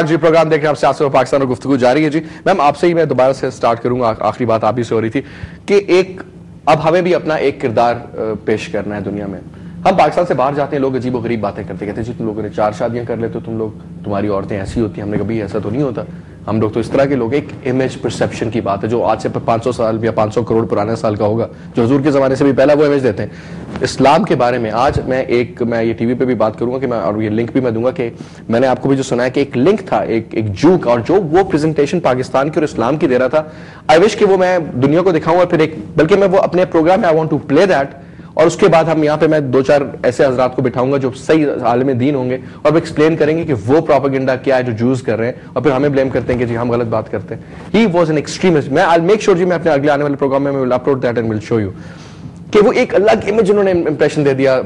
جی programme دیکھ رہے ہیں آپ سیاست و پاکستان اور گفتگو جاری ہے. جی میم آپ سے ہی میں دوبارہ سے سٹارٹ کروں گا, آخری بات آپ ہی سے ہو رہی تھی کہ اب ہمیں بھی اپنا ایک کردار پیش کرنا ہے دنیا میں. ہم پاکستان سے باہر جاتے ہیں, لوگ عجیب و غریب باتیں کرتے کہتے ہیں جی تم لوگوں نے 4 شادیاں کر لیتے ہو, تمہاری عورتیں ایسی ہوتی ہیں. ہم نے کبھی ایسا تو نہیں ہوتا, ہم لوگ تو اس طرح کے لوگ. ایک امیج پرسیپشن کی بات ہے جو آج سے 500 سال یا 500 کروڑ پرانے سال کا ہوگا, جو حضور کے زمانے سے بھی پہلا وہ امیج دیتے ہیں. اسلام کے بارے میں آج میں یہ ٹی وی پہ بھی بات کروں گا کہ اور یہ لنک بھی میں دوں گا کہ میں نے آپ کو بھی جو سنا ہے کہ ایک لنک تھا ایک جو اور جو وہ پریزنٹیشن پاکستان کی اور اسلام کی دے رہا تھا. آئی وش کہ وہ میں دنیا کو دکھاؤں, اور پھر بلکہ میں وہ اپنے پروگرام میں I want to play that, اور اس کے بعد ہم یہاں پہ میں 2-4 ایسے حضرات کو بٹھاؤں گا جو صحیح عالم دین ہوں گے, اور وہ ایکسپلین کریں گے کہ وہ پروپیگنڈا کیا ہے جو جوز کر رہے ہیں, اور پھر ہمیں بلیم کرتے ہیں کہ جی ہم غلط بات کرتے ہیں. He was an extremist. میں آئی میک شیور جی میں اپنے اگلے آنے والے پروگرام میں will upload that and will show you کہ وہ ایک الگ امیج انہوں نے امپریشن دے دیا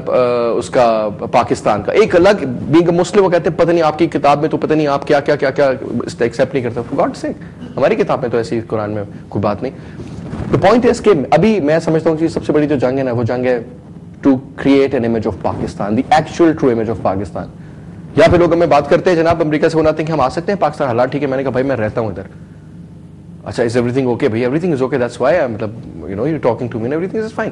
اس کا پاکستان کا, ایک الگ بینگ اے مسلم. وہ کہتے ہیں پتہ نہیں آپ کی کتاب میں تو پتہ نہیں آپ کیا کیا کیا کیا ایکسیپٹ نہیں کرتے. فار گاڈ سیک, ہماری کتاب میں تو ایسی قرآن میں کوئی بات نہیں. The point is کہ ابھی میں سمجھتا ہوں کہ سب سے بڑی جو جنگ ہے نا وہ جنگ ہے to create an image of Pakistan, the actual true image of Pakistan. یہاں پہ لوگ ہمیں بات کرتے ہیں جناب امریکہ سے بناتے ہیں کہ ہم آ سکتے ہیں پاکستان, حالات ٹھیک ہے. میں نے کہا بھائی میں رہتا ہوں ادھر. اچھا از ایوری تھنگ اوکے بھائی, everything is okay, that's why مطلب you know you talking to me, everything is fine.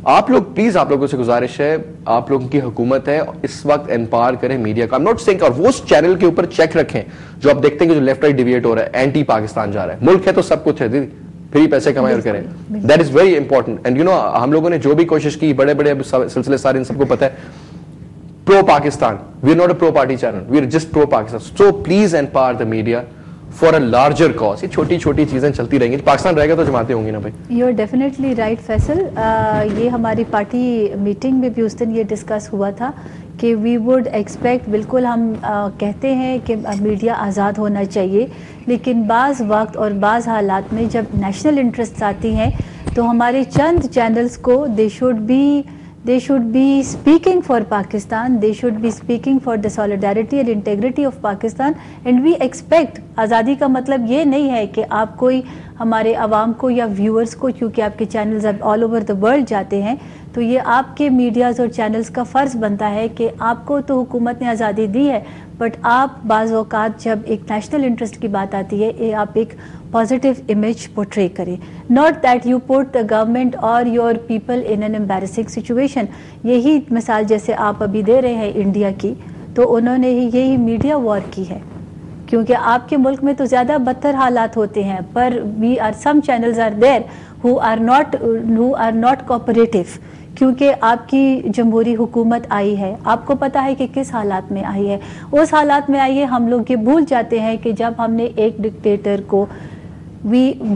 آپ لوگ پلیز, آپ لوگوں سے گزارش ہے, آپ لوگوں کی حکومت ہے اس وقت امپاور کریں میڈیا کا. نوٹ سینک, اور وہ اس چینل کے اوپر چیک رکھیں جو آپ دیکھتے ہیں کہ جو لیفٹ رائٹ ڈیویٹ ہو رہا ہے, اینٹی پاکستان جا رہا ہے. ملک ہے تو سب کچھ ہے دیدی, پھر ہی پیسے کمائے اور کریں. That is very important. And you know ہم لوگوں نے جو بھی کوشش کی, بڑے بڑے سلسلے سارے, ان سب کو پتہ ہے pro Pakistan. We are not a pro party channel, we are just pro Pakistan. So please empower the media for a larger cause. یہ چھوٹی چھوٹی چیزیں چلتی رہیں گی. پاکستان رہے گا تو جماعتیں ہوں گی نا بھائی. You are definitely right Faisal. یہ ہماری پارٹی میٹنگ میں بھی اس دن یہ ڈسکس ہوا تھا کہ وی وڈ ایکسپیکٹ, بالکل ہم کہتے ہیں کہ میڈیا آزاد ہونا چاہیے, لیکن بعض وقت اور بعض حالات میں جب نیشنل انٹرسٹ آتی ہیں تو ہمارے چند چینلز کو they should be speaking for Pakistan, they should be speaking for the solidarity and integrity of Pakistan, and we expect. آزادی کا مطلب یہ نہیں ہے کہ آپ کوئی ہمارے عوام کو یا ویورز کو, کیونکہ آپ کے چینلز اب آل اوور دا ورلڈ جاتے ہیں, تو یہ آپ کے میڈیاز اور چینلز کا فرض بنتا ہے کہ آپ کو تو حکومت نے آزادی دی ہے, بٹ آپ بعض اوقات جب ایک نیشنل انٹرسٹ کی بات آتی ہے آپ ایک پازیٹیو امیج پورٹری کریں. Not that you put the government اور your people in an embarrassing situation. یہی مثال جیسے آپ ابھی دے رہے ہیں انڈیا کی, تو انہوں نے یہی میڈیا وار کی ہے, کیونکہ آپ کے ملک میں تو زیادہ بدتر حالات ہوتے ہیں, پر we are some channels are there who are not cooperative, کیونکہ آپ کی جمہوری حکومت آئی ہے, آپ کو پتہ ہے کہ کس حالات میں آئی ہے. اس حالات میں آئی ہے, ہم لوگ یہ بھول جاتے ہیں کہ جب ہم نے ایک ڈکٹیٹر کو,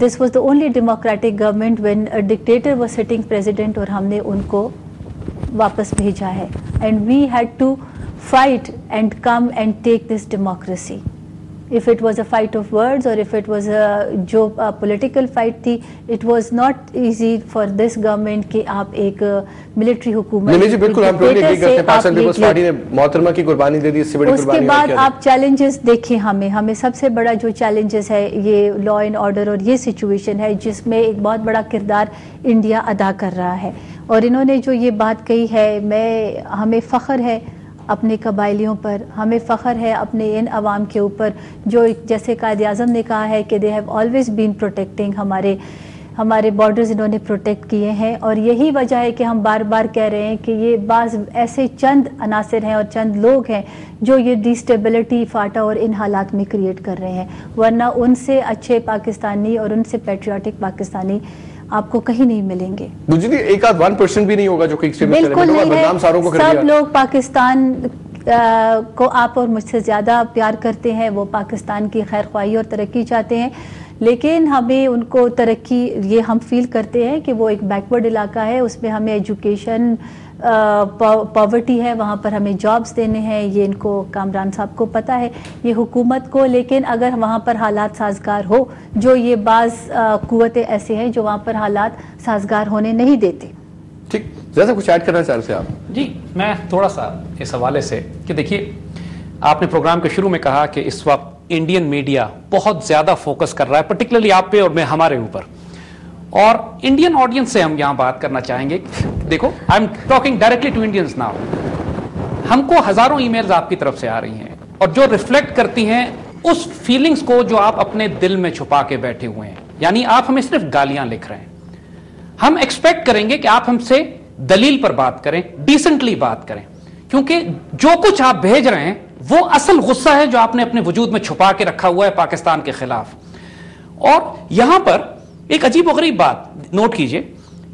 this was the only democratic government when a dictator was sitting president, اور ہم نے ان کو واپس بھیجا ہے, and we had to fight and come and take this democracy. If it was a fight of words or if it was جو political fight تھی, it was not easy for this government کہ آپ ایک military حکومت. نہیں جی بالکل ہم totally agree کرتے ہیں. پاکستان پیپلز پارٹی نے محترمہ کی قربانی دے دی, اس سے بڑی قربانی. اس کے بعد آپ چیلنجز دیکھیں, ہمیں سب سے بڑا جو چیلنجز ہے یہ لا اینڈ آرڈر اور یہ سچویشن ہے جس میں ایک بہت بڑا کردار انڈیا ادا کر رہا ہے. اور انہوں نے جو یہ بات کہی ہے, ہمیں فخر ہے اپنے قبائلیوں پر, ہمیں فخر ہے اپنے ان عوام کے اوپر جو جیسے قائد اعظم نے کہا ہے کہ they have always been protecting, ہمارے بارڈرز انہوں نے پروٹیکٹ کیے ہیں. اور یہی وجہ ہے کہ ہم بار بار کہہ رہے ہیں کہ یہ بعض ایسے چند عناصر ہیں اور چند لوگ ہیں جو یہ ڈیسٹیبلٹی, فاٹا اور ان حالات میں کریٹ کر رہے ہیں, ورنہ ان سے اچھے پاکستانی اور ان سے پیٹریوٹک پاکستانی آپ کو کہیں نہیں ملیں گے. مجھے ایک آدھ 1% بھی نہیں ہوگا جو کہ بالکل نہیں ہے. سب لوگ پاکستان کو آپ اور مجھ سے زیادہ پیار کرتے ہیں, وہ پاکستان کی خیر خواہی اور ترقی چاہتے ہیں, لیکن ہمیں ان کو ترقی, یہ ہم فیل کرتے ہیں کہ وہ ایک بیکورڈ علاقہ ہے, اس میں ہمیں ایجوکیشن پاورٹی ہے, وہاں پر ہمیں جابز دینے ہیں, یہ ان کو کامران صاحب کو پتہ ہے, یہ حکومت کو. لیکن اگر وہاں پر حالات سازگار ہو, جو یہ بعض قوتیں ایسے ہیں جو وہاں پر حالات سازگار ہونے نہیں دیتے. ٹھیک, زیادہ کچھ ایڈ کرنا چاہ رہے تھے آپ؟ جی میں تھوڑا سا اس حوالے سے کہ دیکھیے, آپ نے پروگرام کے شروع میں کہا کہ اس وقت انڈین میڈیا بہت زیادہ فوکس کر رہا ہے پرٹیکولرلی آپ پہ اور میں ہمارے اوپر, اور انڈین آڈینس سے ہم یہاں بات کرنا چاہیں گے. دیکھو I am talking directly to Indians now. ہم کو ہزاروں ای میلز آپ کی طرف سے آ رہی ہیں اور جو ریفلیکٹ کرتی ہیں اس فیلنگز کو جو آپ اپنے دل میں چھپا کے بیٹھے ہوئے ہیں. یعنی آپ ہمیں صرف گالیاں لکھ رہے ہیں. ہم ایکسپیکٹ کریں گے کہ آپ ہم سے دلیل پر بات کریں, ڈیسنٹلی بات کریں, کیونکہ جو کچھ آپ بھیج رہے ہیں وہ اصل غصہ ہے جو آپ نے اپنے وجود میں چھپا کے رکھا ہوا ہے پاکستان کے خلاف. اور یہاں پر ایک عجیب و غریب بات نوٹ کیجئے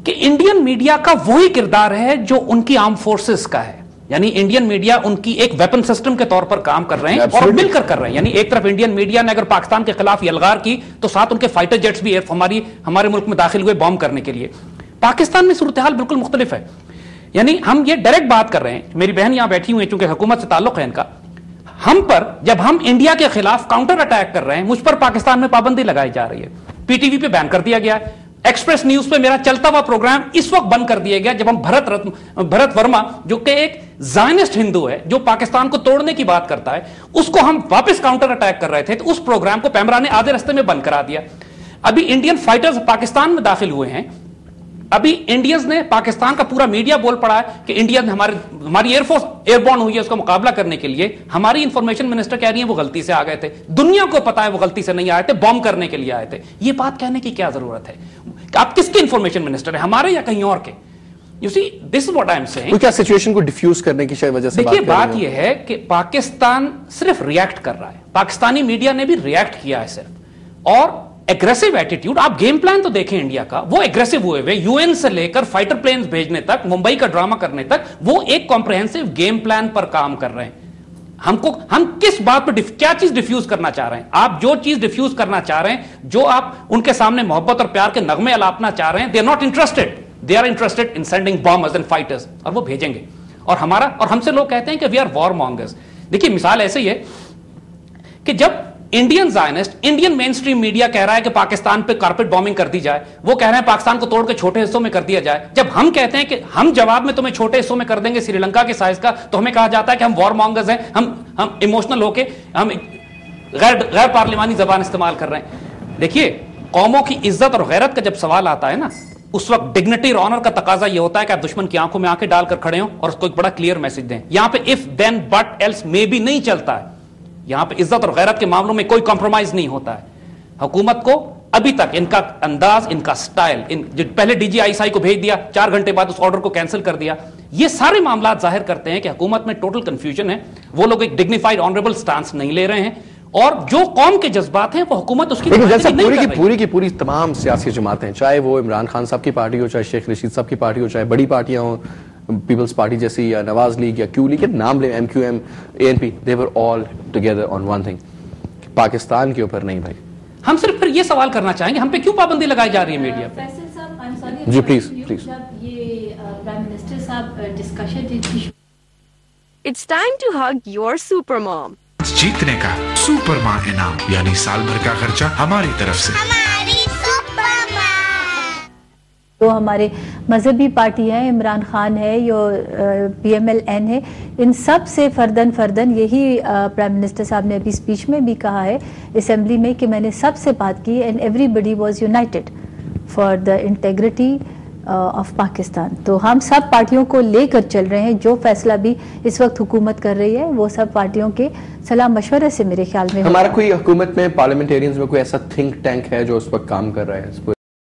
کہ انڈین میڈیا کا وہی کردار ہے جو ان کی آرم فورسز کا ہے. یعنی انڈین میڈیا ان کی ایک ویپن سسٹم کے طور پر کام کر رہے ہیں اور مل کر کر رہے ہیں. یعنی ایک طرف انڈین میڈیا نے اگر پاکستان کے خلاف یلغار کی تو ساتھ ان کے فائٹر جیٹس بھی ہمارے ملک میں داخل ہوئے بام کرنے کے لیے. پاکستان میں صورتحال بالکل مختلف ہے. یعنی ہم یہ ڈائریکٹ بات کر رہے ہیں, میری بہن یہاں بیٹھی ہوئی ہیں چونکہ حکومت سے تعلق ہے ان کا, ہم پر جب ہم انڈیا کے خلاف کاؤنٹر اٹیک کر رہے ہیں مجھ پر پاکستان میں پابندی لگائی جا رہی ہے. پی ٹی وی پہ بین کر دیا گیا ہے, ایکسپریس نیوز پہ میرا چلتا ہوا پروگرام اس وقت بند کر دیا گیا جب ہم بھرت ورما جو کہ ایک زائنسٹ ہندو ہے جو پاکستان کو توڑنے کی بات کرتا ہے, اس کو ہم واپس کاؤنٹر اٹیک کر رہے تھے تو اس پروگرام کو پیمرا نے آدھے رستے میں بند کرا دیا. ابھی انڈین فائٹرز پاکستان میں داخل ہوئے ہیں, ابھی انڈینز نے پاکستان کا پورا میڈیا بول پڑا ہے کہ انڈین ہماری ایئر فورس ایئر بورن ہوئی ہے اس کا مقابلہ کرنے کے لیے. ہماری انفارمیشن منسٹر کہہ رہی ہیں وہ غلطی سے آ گئے تھے. دنیا کو پتا ہے وہ غلطی سے نہیں آئے تھے, بام کرنے کے لیے آئے تھے. یہ بات کہنے کی کیا ضرورت ہے؟ آپ کس کے انفارمیشن منسٹر ہیں, ہمارے یا کہیں اور کے؟ You see, this is what I'm saying. کیا سچویشن کو ڈیفیوز کرنے کی شاید وجہ سے دیکھیے بات یہ ہے کہ پاکستان صرف ریئیکٹ کر رہا ہے, پاکستانی میڈیا نے بھی ریئیکٹ کیا ہے صرف, اور ایگریسو ایٹیٹیوڈ. آپ گیم پلان تو دیکھیں انڈیا کا, وہ ایگریسو ہوئے ہوئے یو این سے لے کر فائٹر پلینز بھیجنے تک, ممبئی کا ڈرامہ کرنے تک, وہ ایک کمپریہنسو گیم پلان پر کام کر رہے ہیں. ہم کس بات پہ کیا چیز ڈیفیوز کرنا چاہ رہے ہیں؟ آپ جو چیز ڈیفیوز کرنا چاہ رہے ہیں, جو آپ ان کے سامنے محبت اور پیار کے نغمے الاپنا چاہ رہے ہیں, they are not interested. They are interested in sending bombers and fighters, اور وہ بھیجیں گے. اور ہم سے لوگ کہتے ہیں کہ we are war mongers. دیکھیے مثال ایسے ہی ہے کہ جب انڈین زائنسٹ, انڈین مین سٹریم میڈیا کہہ رہا ہے کہ پاکستان پہ کارپیٹ بامبنگ کر دی جائے, وہ کہہ رہے ہیں پاکستان کو توڑ کے چھوٹے حصوں میں کر دیا جائے. جب ہم کہتے ہیں کہ ہم جواب میں تمہیں چھوٹے حصوں میں کر دیں گے سری لنکا کے سائز کا, تو ہمیں کہا جاتا ہے کہ ہم وار مانگرز ہیں, ہم ایموشنل ہو کے ہم غیر پارلیمانی زبان استعمال کر رہے ہیں. دیکھیے قوموں کی عزت اور غیرت کا جب سوال آتا ہے نا, اس وقت ڈگنیٹی اور آنر کا تقاضا یہ ہوتا ہے کہ آپ دشمن کی آنکھوں میں آنکھیں ڈال کر کھڑے ہوں اور اس کو ایک بڑا کلیئر میسج دیں. یہاں پہ اف دین بٹ ایلس میں بھی نہیں چلتا ہے. یہاں پہ عزت اور غیرت کے معاملوں میں کوئی کمپرومائز نہیں ہوتا ہے. حکومت کو ابھی تک ان کا انداز, ان کا سٹائل, پہلے D G I S I کو بھیج دیا, 4 گھنٹے بعد اس آرڈر کو کینسل کر دیا, یہ سارے معاملات ظاہر کرتے ہیں کہ حکومت میں ٹوٹل کنفیوژن ہے. وہ لوگ ایک ڈگنیفائڈ آنریبل سٹانس نہیں لے رہے ہیں, اور جو قوم کے جذبات ہیں وہ حکومت اس کی پوری کی پوری تمام سیاسی جماعتیں, چاہے وہ عمران خان صاحب کی پارٹی ہو, چاہے شیخ رشید صاحب کی پارٹی ہو, چاہے بڑی پارٹیاں ہوں, پیپلز پارٹی جیسی یا نواز لیگ یا کیو لیگ, نام لیں, M Q M, A N P, they were all together on one thing, Pakistan کے اوپر نہیں. بھائی ہم صرف پھر یہ سوال کرنا چاہیں گے ہم پہ کیوں پابندی لگائی جا رہی ہے میڈیا پہ؟ جی پلیز پلیز. جب یہ پرائم منسٹر صاحب discussion, It's time to hug your super mom. جیتنے کا سپر ماں انعام, یعنی سال بھر کا خرچہ ہماری طرف سے. جو ہمارے مذہبی پارٹی ہیں, عمران خان ہے یا پی ایم ایل این ہے, ان سب سے فردن یہی پرائم منسٹر صاحب نے ابھی اسپیچ میں بھی کہا ہے اسمبلی میں کہ میں نے سب سے بات کی and everybody was united for the integrity of Pakistan. تو ہم سب پارٹیوں کو لے کر چل رہے ہیں. جو فیصلہ بھی اس وقت حکومت کر رہی ہے وہ سب پارٹیوں کے صلاح مشورے سے میرے خیال میں. ہمارا کوئی حکومت میں پارلیمنٹیرینز میں کوئی ایسا تھنک ٹینک ہے جو اس وقت کام کر رہا ہے؟